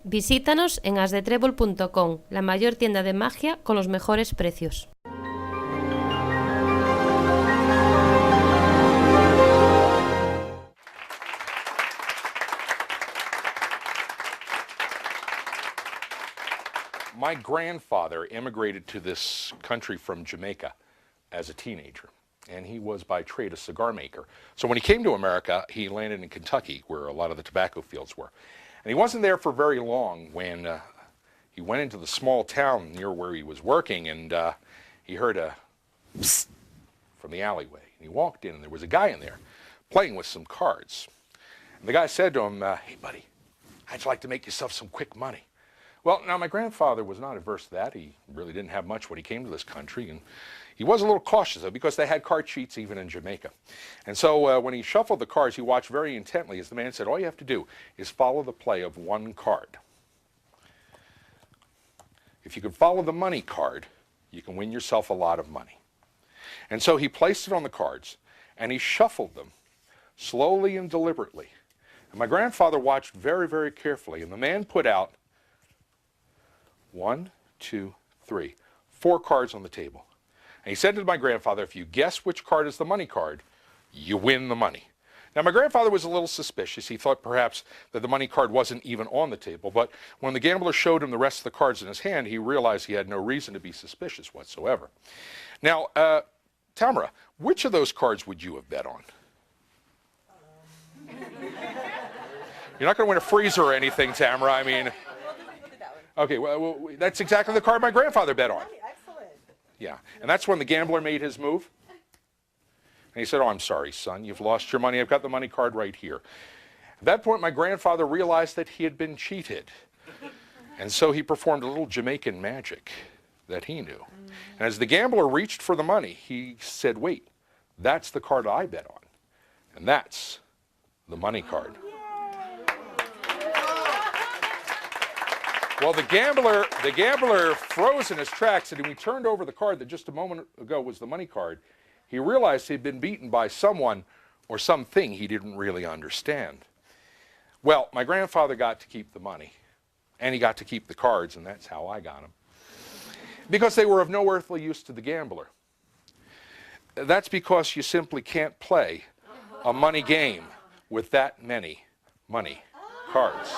Visítanos en asdetrebol.com, la mayor tienda de magia con los mejores precios. My grandfather immigrated to this country from Jamaica as a teenager, and he was by trade a cigar maker. So when he came to America, he landed in Kentucky, where a lot of the tobacco fields were. And he wasn't there for very long when he went into the small town near where he was working, and he heard a psst from the alleyway. And he walked in, and there was a guy in there playing with some cards. And the guy said to him, "Hey, buddy, how'd you like to make yourself some quick money?" Well, now my grandfather was not averse to that. He really didn't have much when he came to this country, and he was a little cautious though, because they had card cheats even in Jamaica. And so when he shuffled the cards, he watched very intently as the man said, all you have to do is follow the play of one card. If you can follow the money card, you can win yourself a lot of money. And so he placed it on the cards, and he shuffled them slowly and deliberately. And my grandfather watched very, very carefully, and the man put out 1, 2, 3, 4 cards on the table. And he said to my grandfather, if you guess which card is the money card, you win the money. Now my grandfather was a little suspicious. He thought perhaps that the money card wasn't even on the table, but when the gambler showed him the rest of the cards in his hand, he realized he had no reason to be suspicious whatsoever. Now, Tamara, which of those cards would you have bet on? You're not going to win a freezer or anything, Tamara. I mean... Okay, well, that's exactly the card my grandfather bet on. Excellent. Yeah, and that's when the gambler made his move. And he said, oh, I'm sorry, son, you've lost your money. I've got the money card right here. At that point, my grandfather realized that he had been cheated. And so he performed a little Jamaican magic that he knew. And as the gambler reached for the money, he said, wait, that's the card I bet on. And that's the money card. Well, the gambler froze in his tracks, and when he turned over the card that just a moment ago was the money card, he realized he'd been beaten by someone or something he didn't really understand. Well, my grandfather got to keep the money, and he got to keep the cards, and that's how I got them. Because they were of no earthly use to the gambler. That's because you simply can't play a money game with that many money cards.